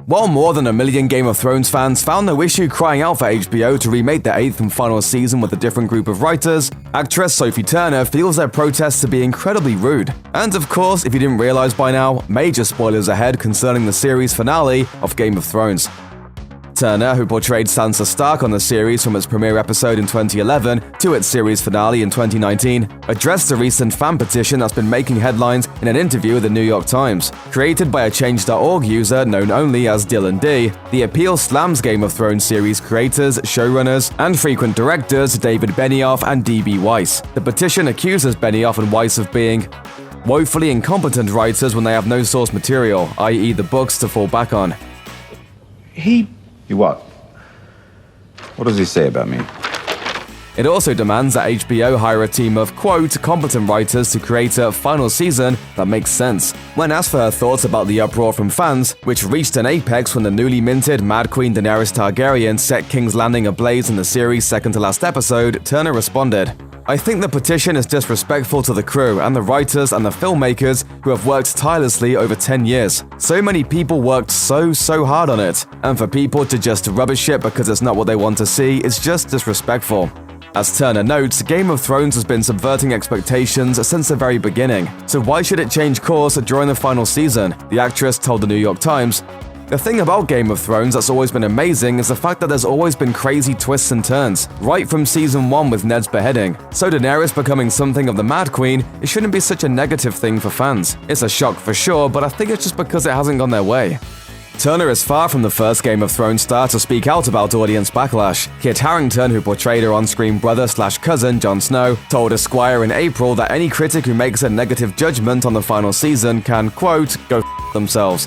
While more than a million Game of Thrones fans found no issue crying out for HBO to remake their 8th and final season with a different group of writers, actress Sophie Turner feels their protests to be incredibly rude. And of course, if you didn't realize by now, major spoilers ahead concerning the series finale of Game of Thrones. Turner, who portrayed Sansa Stark on the series from its premiere episode in 2011 to its series finale in 2019, addressed a recent fan petition that's been making headlines in an interview with the New York Times. Created by a Change.org user known only as Dylan D, the appeal slams Game of Thrones series creators, showrunners, and frequent directors David Benioff and D.B. Weiss. The petition accuses Benioff and Weiss of being woefully incompetent writers when they have no source material, i.e. the books, to fall back on. You what? What does he say about me? It also demands that HBO hire a team of, quote, competent writers to create a final season that makes sense. When asked for her thoughts about the uproar from fans, which reached an apex when the newly minted Mad Queen Daenerys Targaryen set King's Landing ablaze in the series' second-to-last episode, Turner responded, "I think the petition is disrespectful to the crew and the writers and the filmmakers who have worked tirelessly over 10 years. So many people worked so hard on it, and for people to just rubbish it because it's not what they want to see is just disrespectful." As Turner notes, Game of Thrones has been subverting expectations since the very beginning, so why should it change course during the final season? The actress told the New York Times, "The thing about Game of Thrones that's always been amazing is the fact that there's always been crazy twists and turns, right from season 1 with Ned's beheading. So Daenerys becoming something of the Mad Queen, it shouldn't be such a negative thing for fans. It's a shock for sure, but I think it's just because it hasn't gone their way." Turner is far from the first Game of Thrones star to speak out about audience backlash. Kit Harrington, who portrayed her on-screen brother/cousin Jon Snow, told Esquire in April that any critic who makes a negative judgment on the final season can, quote, go f*** themselves,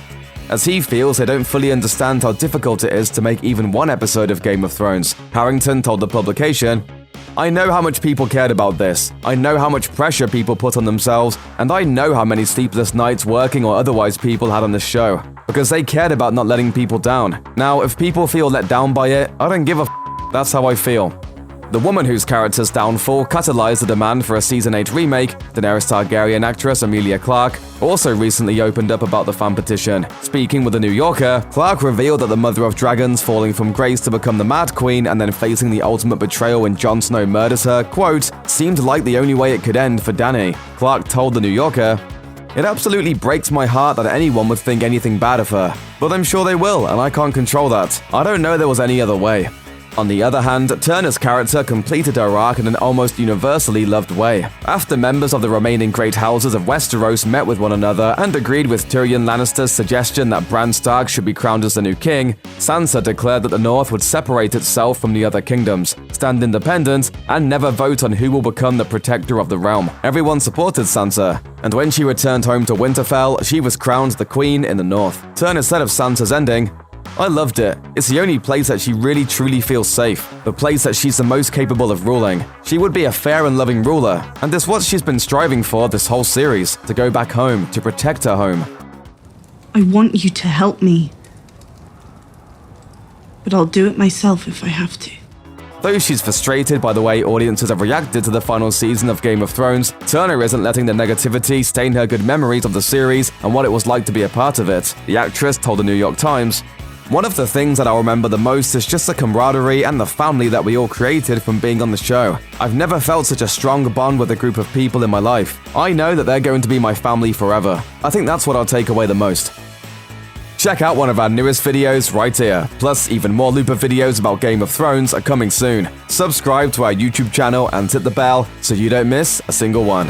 as he feels they don't fully understand how difficult it is to make even one episode of Game of Thrones. Harrington told the publication, "I know how much people cared about this. I know how much pressure people put on themselves, and I know how many sleepless nights working or otherwise people had on this show, because they cared about not letting people down. Now, if people feel let down by it, I don't give a f***. That's how I feel." The woman whose character's downfall catalyzed the demand for a Season 8 remake, Daenerys Targaryen actress Emilia Clarke, also recently opened up about the fan petition. Speaking with The New Yorker, Clarke revealed that the Mother of Dragons falling from grace to become the Mad Queen and then facing the ultimate betrayal when Jon Snow murders her, quote, seemed like the only way it could end for Dany. Clarke told The New Yorker, "It absolutely breaks my heart that anyone would think anything bad of her, but I'm sure they will, and I can't control that. I don't know there was any other way." On the other hand, Turner's character completed her arc in an almost universally loved way. After members of the remaining great houses of Westeros met with one another and agreed with Tyrion Lannister's suggestion that Bran Stark should be crowned as the new king, Sansa declared that the North would separate itself from the other kingdoms, stand independent, and never vote on who will become the protector of the realm. Everyone supported Sansa, and when she returned home to Winterfell, she was crowned the queen in the North. Turner said of Sansa's ending, "I loved it. It's the only place that she really truly feels safe. The place that she's the most capable of ruling. She would be a fair and loving ruler, and it's what she's been striving for this whole series, to go back home, to protect her home." I want you to help me, but I'll do it myself if I have to. Though she's frustrated by the way audiences have reacted to the final season of Game of Thrones, Turner isn't letting the negativity stain her good memories of the series and what it was like to be a part of it. The actress told the New York Times, "One of the things that I'll remember the most is just the camaraderie and the family that we all created from being on the show. I've never felt such a strong bond with a group of people in my life. I know that they're going to be my family forever. I think that's what I'll take away the most." Check out one of our newest videos right here. Plus, even more Looper videos about Game of Thrones are coming soon. Subscribe to our YouTube channel and hit the bell so you don't miss a single one.